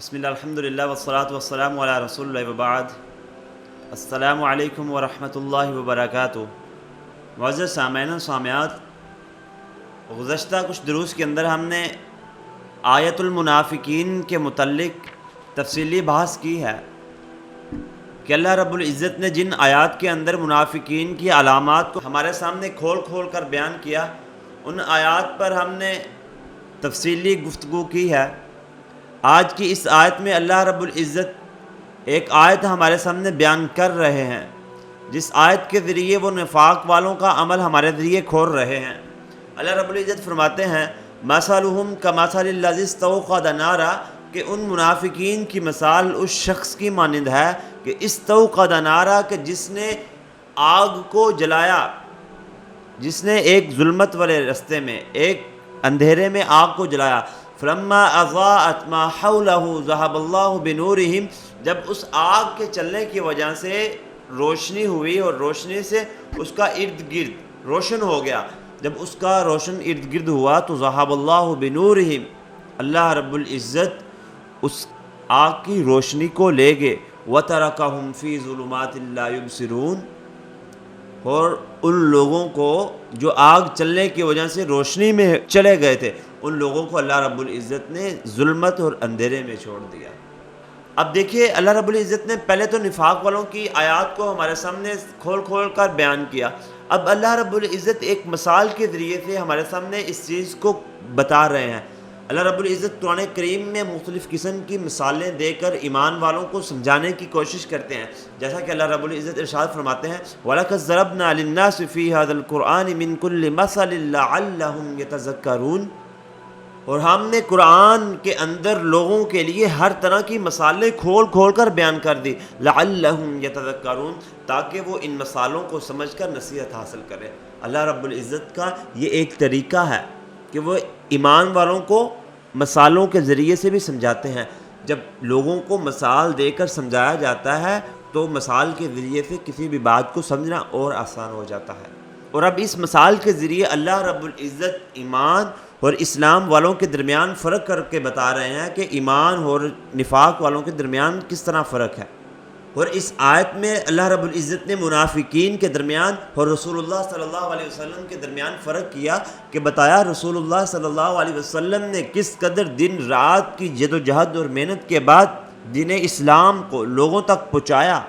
بسم اللہ الحمدللہ والصلاة والسلام علی رسول اللہ وبعد. السلام علیکم ورحمۃ اللہ وبرکاتہ. معزز سامعین و سامعات، گزشتہ کچھ دروس کے اندر ہم نے آیت المنافقین کے متعلق تفصیلی بحث کی ہے کہ اللہ رب العزت نے جن آیات کے اندر منافقین کی علامات کو ہمارے سامنے کھول کھول کر بیان کیا، ان آیات پر ہم نے تفصیلی گفتگو کی ہے. آج کی اس آیت میں اللہ رب العزت ایک آیت ہمارے سامنے بیان کر رہے ہیں، جس آیت کے ذریعے وہ نفاق والوں کا عمل ہمارے ذریعے کھول رہے ہیں. اللہ رب العزت فرماتے ہیں مثلہم کمثل الذی استوقد نارا، کہ ان منافقین کی مثال اس شخص کی مانند ہے کہ استوقد نارا، کہ جس نے آگ کو جلایا، جس نے ایک ظلمت والے رستے میں، ایک اندھیرے میں آگ کو جلایا. فلما اضاءت ما حولہ ذهب اللہ بنورہم، جب اس آگ کے چلنے کی وجہ سے روشنی ہوئی اور روشنی سے اس کا ارد گرد روشن ہو گیا، جب اس کا روشن ارد گرد ہوا تو ذهب اللہ بنورہم، اللہ رب العزت اس آگ کی روشنی کو لے گئے. وترکہم فی ظلمات لا یبصرون، اور ان لوگوں کو جو آگ چلنے کی وجہ سے روشنی میں چلے گئے تھے، ان لوگوں کو اللہ رب العزت نے ظلمت اور اندھیرے میں چھوڑ دیا. اب دیکھیے، اللہ رب العزت نے پہلے تو نفاق والوں کی آیات کو ہمارے سامنے کھول کھول کر بیان کیا. اب اللہ رب العزت ایک مثال کے ذریعے سے ہمارے سامنے اس چیز کو بتا رہے ہیں. اللہ رب العزت قرآن کریم میں مختلف قسم کی مثالیں دے کر ایمان والوں کو سمجھانے کی کوشش کرتے ہیں، جیسا کہ اللہ رب العزت ارشاد فرماتے ہیں وَلَقَدْ ضَرَبْنَا لِلنَّاسِ فِي هَذَا الْقُرْآنِ مِنْ كُلِّ مَثَلٍ لَعَلَّهُمْ يَتَذَكَّرُونَ، اور ہم نے قرآن کے اندر لوگوں کے لیے ہر طرح کی مثالیں کھول کھول کر بیان کر دی. لَعَلَّهُمْ يَتَذَكَّرُونَ، تاکہ وہ ان مثالوں کو سمجھ کر نصیحت حاصل کریں. اللہ رب العزت کا یہ ایک طریقہ ہے کہ وہ ایمان والوں کو مثالوں کے ذریعے سے بھی سمجھاتے ہیں. جب لوگوں کو مثال دے کر سمجھایا جاتا ہے تو مثال کے ذریعے سے کسی بھی بات کو سمجھنا اور آسان ہو جاتا ہے. اور اب اس مثال کے ذریعے اللہ رب العزت ایمان اور اسلام والوں کے درمیان فرق کر کے بتا رہے ہیں کہ ایمان اور نفاق والوں کے درمیان کس طرح فرق ہے. اور اس آیت میں اللہ رب العزت نے منافقین کے درمیان اور رسول اللہ صلی اللہ علیہ وسلم کے درمیان فرق کیا کہ بتایا رسول اللہ صلی اللہ علیہ وسلم نے کس قدر دن رات کی جد و جہد اور محنت کے بعد دین اسلام کو لوگوں تک پہنچایا،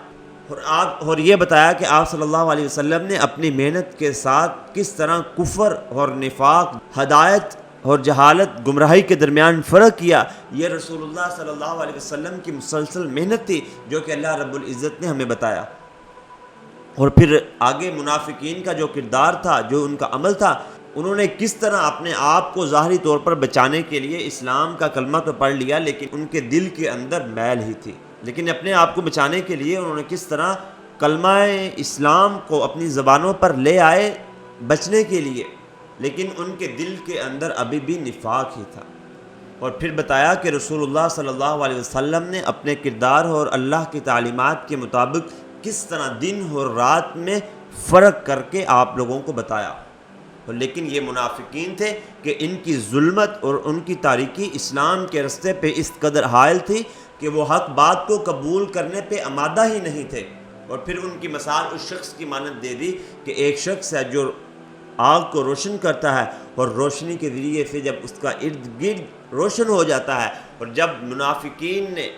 اور یہ بتایا کہ آپ صلی اللہ علیہ وسلم نے اپنی محنت کے ساتھ کس طرح کفر اور نفاق، ہدایت اور جہالت، گمراہی کے درمیان فرق کیا. یہ رسول اللہ صلی اللہ علیہ وسلم کی مسلسل محنت تھی جو کہ اللہ رب العزت نے ہمیں بتایا. اور پھر آگے منافقین کا جو کردار تھا، جو ان کا عمل تھا، انہوں نے کس طرح اپنے آپ کو ظاہری طور پر بچانے کے لیے اسلام کا کلمہ تو پڑھ لیا، لیکن ان کے دل کے اندر میل ہی تھی. لیکن اپنے آپ کو بچانے کے لیے انہوں نے کس طرح کلمہ اسلام کو اپنی زبانوں پر لے آئے بچنے کے لیے، لیکن ان کے دل کے اندر ابھی بھی نفاق ہی تھا. اور پھر بتایا کہ رسول اللہ صلی اللہ علیہ وسلم نے اپنے کردار اور اللہ کی تعلیمات کے مطابق کس طرح دن اور رات میں فرق کر کے آپ لوگوں کو بتایا. لیکن یہ منافقین تھے کہ ان کی ظلمت اور ان کی تاریکی اسلام کے رستے پہ اس قدر حائل تھی کہ وہ حق بات کو قبول کرنے پہ آمادہ ہی نہیں تھے. اور پھر ان کی مثال اس شخص کی مانند دے دی کہ ایک شخص ہے جو آگ کو روشن کرتا ہے، اور روشنی کے ذریعے سے جب اس کا ارد گرد روشن ہو جاتا ہے، اور جب منافقین نے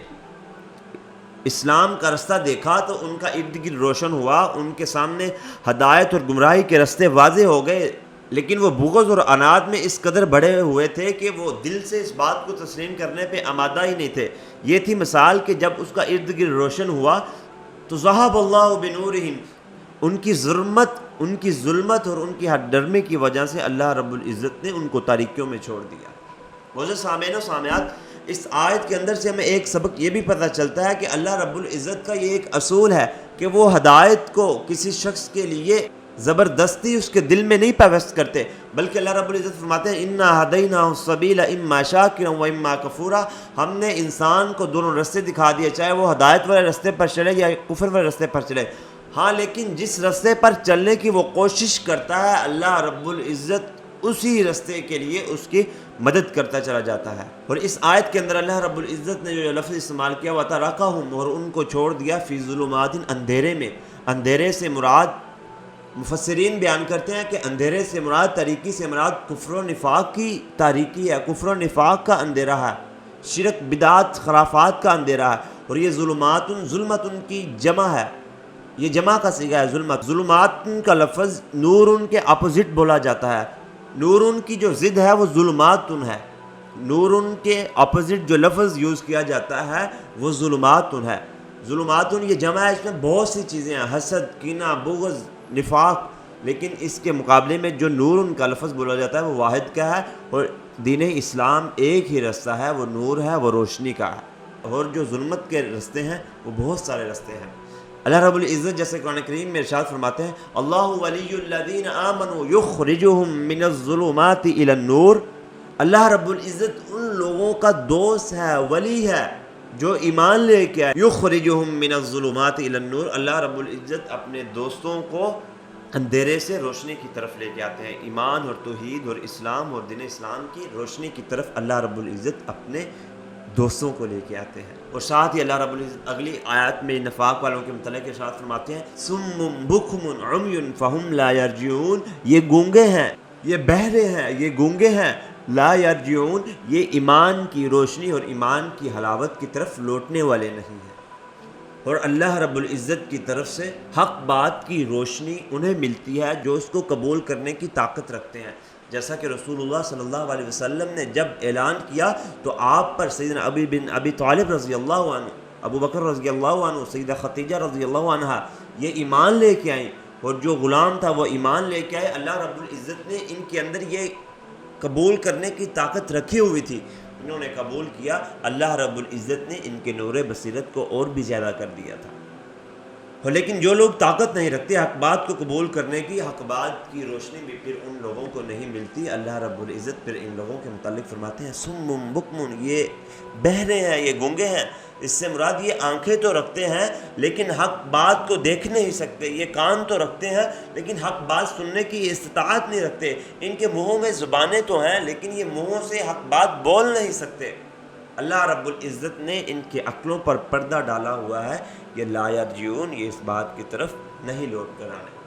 اسلام کا رستہ دیکھا تو ان کا ارد گرد روشن ہوا، ان کے سامنے ہدایت اور گمراہی کے رستے واضح ہو گئے، لیکن وہ بغض اور عناد میں اس قدر بڑھے ہوئے تھے کہ وہ دل سے اس بات کو تسلیم کرنے پہ آمادہ ہی نہیں تھے. یہ تھی مثال کہ جب اس کا ارد گرد روشن ہوا تو ذہب اللہ بنورہم، ان کی ظلمت اور ان کی ہٹ ڈرمی کی وجہ سے اللہ رب العزت نے ان کو تاریکیوں میں چھوڑ دیا. معزز سامعین و سامعات، اس آیت کے اندر سے ہمیں ایک سبق یہ بھی پتہ چلتا ہے کہ اللہ رب العزت کا یہ ایک اصول ہے کہ وہ ہدایت کو کسی شخص کے لیے زبردستی اس کے دل میں نہیں پیوست کرتے، بلکہ اللہ رب العزت فرماتے ہیں اِنَّا هَدَيْنَاهُ السَّبِيلَ إِمَّا شَاكِرًا وَإِمَّا كَفُورًا، ہم نے انسان کو دونوں رستے دکھا دیے، چاہے وہ ہدایت والے رستے پر چلے یا کفر والے رستے پر چلے. ہاں، لیکن جس رستے پر چلنے کی وہ کوشش کرتا ہے، اللہ رب العزت اسی رستے کے لیے اس کی مدد کرتا چلا جاتا ہے۔ اور اس آیت کے اندر اللہ رب العزت نے جو لفظ استعمال کیا وَتَرَكَهُمْ، اور ان کو چھوڑ دیا فی ظلمات، اندھیرے میں۔ اندھیرے سے مراد مفسرین بیان کرتے ہیں کہ اندھیرے سے مراد، تاریکی سے مراد کفر و نفاق کی تاریکی ہے، کفر و نفاق کا اندھیرا ہے، شرک بدعات خرافات کا اندھیرا ہے۔ اور یہ ظلمات، ظلمت کی جمع ہے، یہ جمع کا صیغہ ہے ظلمت۔ ظلمات کا لفظ نور کے اپوزٹ بولا جاتا ہے، نور کی جو ضد ہے وہ ظلمات ہے، نور کے اپوزٹ جو لفظ یوز کیا جاتا ہے وہ ظلمات ہے۔ ظلمات یہ جمع ہے، اس میں بہت سی چیزیں ہیں، حسد، کینہ، بغض، نفاق، لیکن اس کے مقابلے میں جو نور کا لفظ بولا جاتا ہے وہ واحد کا ہے، اور دین اسلام ایک ہی رستہ ہے، وہ نور ہے، وہ روشنی کا ہے۔ اور جو ظلمت کے رستے ہیں وہ بہت سارے رستے ہیں۔ اللہ رب العزت جیسے قرآن کریم میں ارشاد فرماتے ہیں اللہ ولی الذین آمنوا یخرجہم من الظلمات الی النور، اللہ رب العزت ان لوگوں کا دوست ہے، ولی ہے جو ایمان لے کے آئے، یخرجہم من الظلمات الی النور، اللہ رب العزت اپنے دوستوں کو اندھیرے سے روشنی کی طرف لے کے آتے ہیں، ایمان اور توحید اور اسلام اور دین اسلام کی روشنی کی طرف اللہ رب العزت اپنے دوستوں کو لے کے آتے ہیں۔ اور ساتھ ہی اللہ رب العزت اگلی آیات میں نفاق والوں کے متعلق ارشاد فرماتے ہیں صم بکم عمی فہم لا یرجعون، یہ گونگے ہیں، یہ بہرے ہیں، یہ گونگے ہیں، لا یرجعون، یہ ایمان کی روشنی اور ایمان کی حلاوت کی طرف لوٹنے والے نہیں ہیں۔ اور اللہ رب العزت کی طرف سے حق بات کی روشنی انہیں ملتی ہے جو اس کو قبول کرنے کی طاقت رکھتے ہیں، جیسا کہ رسول اللہ صلی اللہ علیہ وسلم نے جب اعلان کیا تو آپ پر سیدنا ابی طالب رضی اللہ عنہ، ابو بکر رضی اللہ عنہ، سیدہ خدیجہ رضی اللہ عنہ یہ ایمان لے کے آئیں، اور جو غلام تھا وہ ایمان لے کے آئے۔ اللہ رب العزت نے ان کے اندر یہ قبول کرنے کی طاقت رکھی ہوئی تھی، انہوں نے قبول کیا، اللہ رب العزت نے ان کے نور بصیرت کو اور بھی زیادہ کر دیا تھا۔ لیکن جو لوگ طاقت نہیں رکھتے حق بات کو قبول کرنے کی، حق بات کی روشنی بھی پھر ان لوگوں کو نہیں ملتی، اللہ رب العزت پھر ان لوگوں کے متعلق فرماتے ہیں صم بکم، یہ بہرے ہیں، یہ گونگے ہیں۔ اس سے مراد یہ آنکھیں تو رکھتے ہیں لیکن حق بات کو دیکھ نہیں سکتے، یہ کان تو رکھتے ہیں لیکن حق بات سننے کی استطاعت نہیں رکھتے، ان کے منہوں میں زبانیں تو ہیں لیکن یہ منہوں سے حق بات بول نہیں سکتے۔ اللہ رب العزت نے ان کے عقلوں پر پردہ ڈالا ہوا ہے، یہ لا یرجعون، یہ اس بات کی طرف نہیں لوٹ کر آنے۔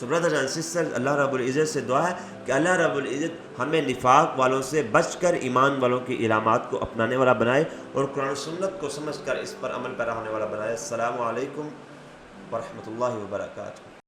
So brothers and sisters، اللہ رب العزت سے دعا ہے کہ اللہ رب العزت ہمیں نفاق والوں سے بچ کر ایمان والوں کی علامات کو اپنانے والا بنائے اور قرآن و سنت کو سمجھ کر اس پر عمل پیرا ہونے والا بنائے۔ السلام علیکم ورحمۃ اللہ وبرکاتہ۔